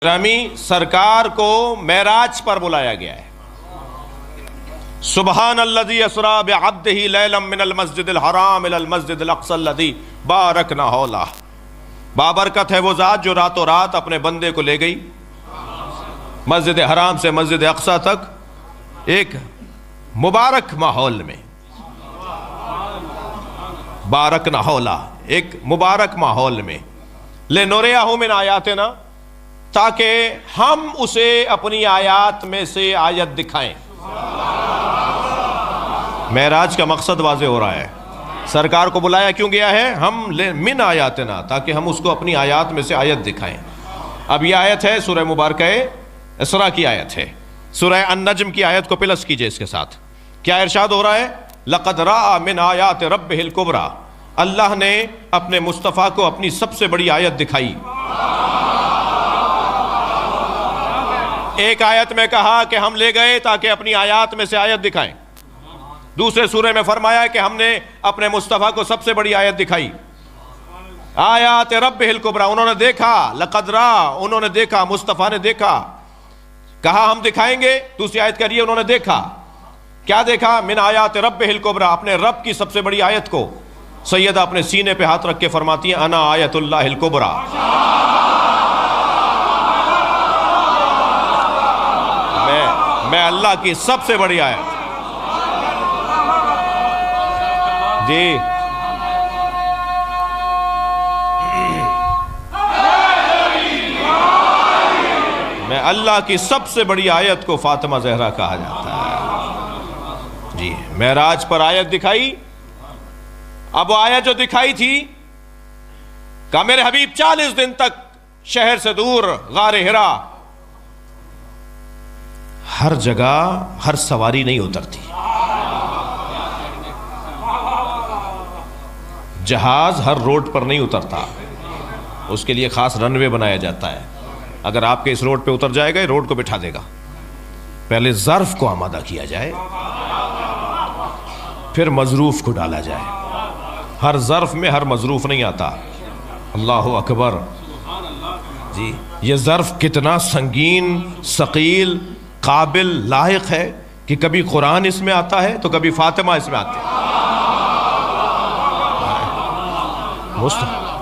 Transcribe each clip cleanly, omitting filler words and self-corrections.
گرامی سرکار کو معراج پر بلایا گیا ہے۔ سبحان الذی اسریٰ بعبدہ لیلا من المسجد الحرام الی المسجد الاقصی الذی بارکنا حولہ۔ بابرکت ہے وہ ذات جو راتوں رات اپنے بندے کو لے گئی مسجد حرام سے مسجد اقصی تک ایک مبارک ماحول میں، بارکنا حولہ، ایک مبارک ماحول میں، لنریہ من آیاتنا، تاکہ ہم اسے اپنی آیات میں سے آیت دکھائیں۔ معراج کا مقصد واضح ہو رہا ہے، سرکار کو بلایا کیوں گیا ہے؟ ہم من آیاتنا، تاکہ ہم اس کو اپنی آیات میں سے آیت دکھائیں۔ اب یہ آیت ہے سورہ مبارکہ اسراء کی آیت ہے، سورہ النجم کی آیت کو پلس کیجئے اس کے ساتھ۔ کیا ارشاد ہو رہا ہے؟ لَقَدْ رَأَى مِنْ آیَاتِ رَبِّهِ الْكُبْرَى، اللہ نے اپنے مصطفیٰ کو اپنی سب سے بڑی آیت دکھائی۔ ایک آیت میں کہا کہ ہم لے گئے تاکہ اپنی آیات میں سے آیت دکھائیں، دوسرے سورے میں فرمایا کہ ہم نے اپنے مصطفیٰ کو سب سے بڑی آیت دکھائی۔ آیات ربہ الکبریٰ، انہوں نے دیکھا، لقد رأى، انہوں نے دیکھا، مصطفیٰ نے دیکھا، کہا ہم دکھائیں گے۔ دوسری آیت کریے انہوں نے دیکھا، کیا دیکھا؟ من آیات ربہ الکبریٰ، اپنے رب کی سب سے بڑی آیت کو۔ سیدہ اپنے سینے پہ ہاتھ رکھ کے فرماتی ہیں انا آیت اللہ الکبریٰ، میں اللہ کی سب سے بڑی آیت۔ جی میں اللہ کی سب سے بڑی آیت کو فاطمہ زہرا کہا جاتا ہے۔ جی معراج پر آیت دکھائی۔ اب وہ آیت جو دکھائی تھی، کہا میرے حبیب 40 دن تک شہر سے دور غار حرا، ہر جگہ ہر سواری نہیں اترتی، جہاز ہر روڈ پر نہیں اترتا، اس کے لیے خاص رن وے بنایا جاتا ہے۔ اگر آپ کے اس روڈ پہ اتر جائے گا، روڈ کو بٹھا دے گا، پہلے ظرف کو آمادہ کیا جائے، پھر مظروف کو ڈالا جائے۔ ہر ظرف میں ہر مظروف نہیں آتا۔ اللہ اکبر۔ جی یہ ظرف کتنا سنگین، ثقیل، قابل، لائق ہے کہ کبھی قرآن اس میں آتا ہے تو کبھی فاطمہ اس میں آتے ہیں۔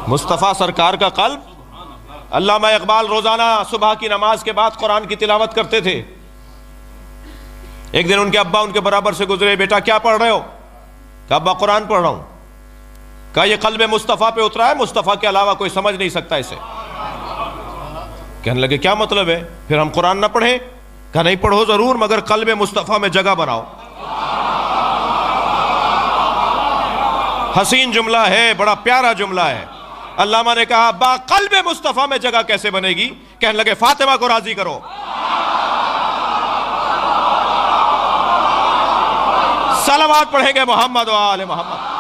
مصطفیٰ سرکار کا قلب۔ علامہ اقبال روزانہ صبح کی نماز کے بعد قرآن کی تلاوت کرتے تھے۔ ایک دن ان کے ابا ان کے برابر سے گزرے، بیٹا کیا پڑھ رہے ہو؟ کہا ابا قرآن پڑھ رہا ہوں۔ کہا یہ قلب مصطفیٰ پہ اترا ہے، مصطفیٰ کے علاوہ کوئی سمجھ نہیں سکتا اسے۔ کہنے لگے کیا مطلب ہے؟ پھر ہم قرآن نہ پڑھیں؟ کہا نہیں پڑھو ضرور، مگر قلب مصطفیٰ میں جگہ بناؤ۔ حسین جملہ ہے، بڑا پیارا جملہ ہے۔ علامہ نے کہا ابا قلب مصطفیٰ میں جگہ کیسے بنے گی؟ کہنے لگے فاطمہ کو راضی کرو۔ صلوات پڑھیں گے محمد و آل محمد۔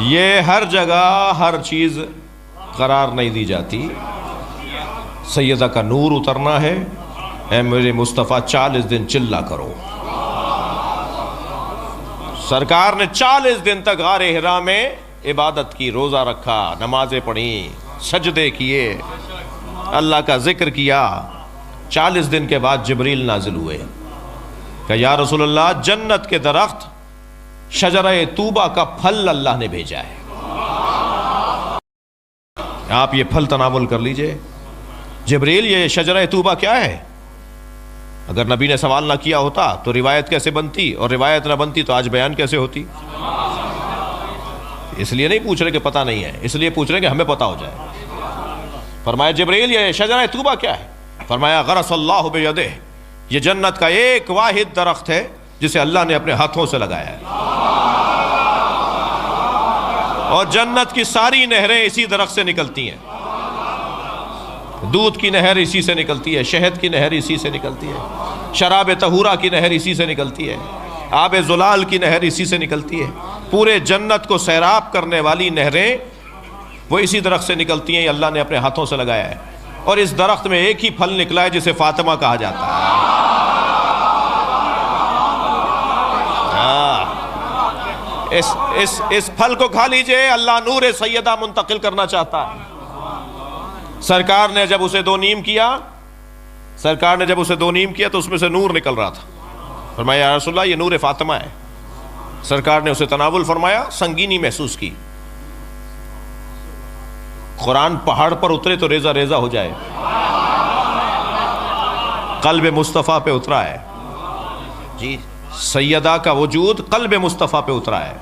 یہ ہر جگہ ہر چیز قرار نہیں دی جاتی۔ سیدہ کا نور اترنا ہے، اے میرے مصطفیٰ 40 دن چلا کرو۔ سرکار نے 40 دن تک غار حرا میں عبادت کی، روزہ رکھا، نمازیں پڑھیں، سجدے کیے، اللہ کا ذکر کیا۔ 40 دن کے بعد جبریل نازل ہوئے کہ یا رسول اللہ جنت کے درخت شجرہ طوبہ کا پھل اللہ نے بھیجا ہے، آپ یہ پھل تناول کر لیجئے۔ جبریل یہ شجرہ طوبہ کیا ہے؟ اگر نبی نے سوال نہ کیا ہوتا تو روایت کیسے بنتی، اور روایت نہ بنتی تو آج بیان کیسے ہوتی؟ اس لیے نہیں پوچھ رہے کہ پتہ نہیں ہے، اس لیے پوچھ رہے کہ ہمیں پتہ ہو جائے۔ فرمایا جبریل یہ شجرہ طوبہ کیا ہے؟ فرمایا غرس اللہ بیدہ، یہ جنت کا ایک واحد درخت ہے جسے اللہ نے اپنے ہاتھوں سے لگایا ہے، اور جنت کی ساری نہریں اسی درخت سے نکلتی ہیں۔ دودھ کی نہر اسی سے نکلتی ہے، شہد کی نہر اسی سے نکلتی ہے، شراب طہورہ کی نہر اسی سے نکلتی ہے، آب زلال کی نہر اسی سے نکلتی ہے، پورے جنت کو سیراب کرنے والی نہریں وہ اسی درخت سے نکلتی ہیں، اللہ نے اپنے ہاتھوں سے لگایا ہے۔ اور اس درخت میں ایک ہی پھل نکلا ہے جسے فاطمہ کہا جاتا ہے۔ اس پھل کو کھا لیجئے، اللہ نور سیدہ منتقل کرنا چاہتا ہے۔ سرکار نے جب اسے دو نیم کیا تو اس میں سے نور نکل رہا تھا۔ فرمایا یا رسول اللہ یہ نور فاطمہ ہے۔ سرکار نے اسے تناول فرمایا، سنگینی محسوس کی۔ قرآن پہاڑ پر اترے تو ریزہ ریزہ ہو جائے، قلب مصطفیٰ پہ اترا ہے جی، سیدہ کا وجود قلب مصطفیٰ پہ اترا ہے۔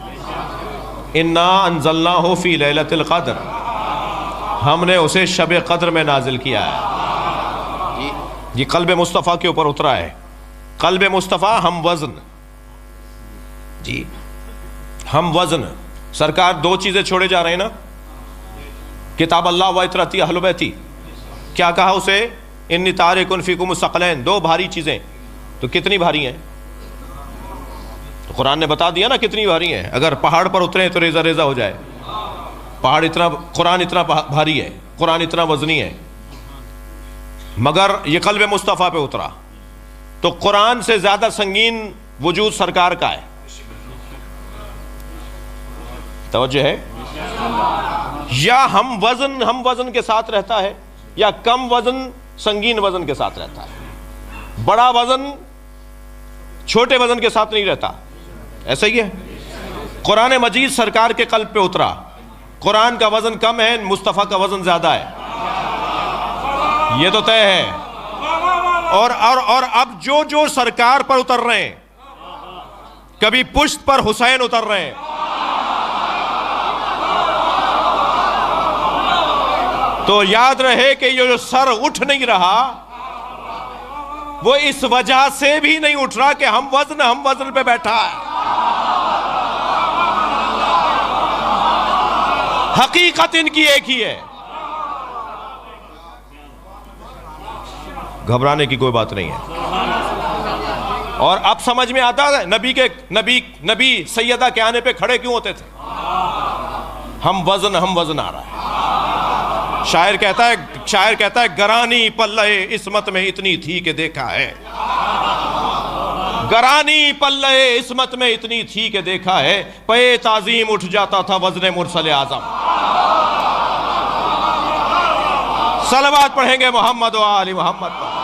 انا انزلناہ فی لیلۃ القدر، ہم نے اسے شب قدر میں نازل کیا ہے جی، قلب مصطفیٰ کے اوپر اترا ہے۔ قلب مصطفیٰ ہم وزن جی، ہم وزن۔ سرکار دو چیزیں چھوڑے جا رہے ہیں نا، کتاب اللہ و اطرتی اہل بیتی، کیا کہا اسے؟ انی تارک فیکم الثقلین، دو بھاری چیزیں۔ تو کتنی بھاری ہیں؟ تو قرآن نے بتا دیا نا کتنی بھاری ہیں۔ اگر پہاڑ پر اترے تو ریزہ ریزہ ہو جائے، قرآن اتنا بھاری ہے، قرآن اتنا وزنی ہے، مگر یہ قلب مصطفیٰ پہ اترا تو قرآن سے زیادہ سنگین وجود سرکار کا ہے۔ توجہ ہے؟ یا ہم وزن کے ساتھ رہتا ہے، یا کم وزن سنگین وزن کے ساتھ رہتا ہے۔ بڑا وزن چھوٹے وزن کے ساتھ نہیں رہتا، ایسا ہی ہے۔ قرآن مجید سرکار کے قلب پہ اترا، قرآن کا وزن کم ہے، مصطفیٰ کا وزن زیادہ ہے، یہ تو طے ہے۔ اور اب جو سرکار پر اتر رہے ہیں، کبھی پشت پر حسین اتر رہے ہیں، تو یاد رہے کہ یہ جو سر اٹھ نہیں رہا وہ اس وجہ سے بھی نہیں اٹھ رہا کہ ہم وزن پہ بیٹھا ہے۔ حقیقت ان کی ایک ہی ہے، گھبرانے کی کوئی بات نہیں ہے۔ اور اب سمجھ میں آتا ہے نبی سیدہ کے آنے پہ کھڑے کیوں ہوتے تھے؟ ہم وزن آ رہا ہے۔ شاعر کہتا ہے گرانی پلے عصمت میں اتنی تھی کہ دیکھا ہے، گرانی پلے عصمت میں اتنی تھی کہ دیکھا ہے، پے تعظیم اٹھ جاتا تھا وزن مرسل اعظم۔ صلوات پڑھیں گے محمد و آل محمد پر۔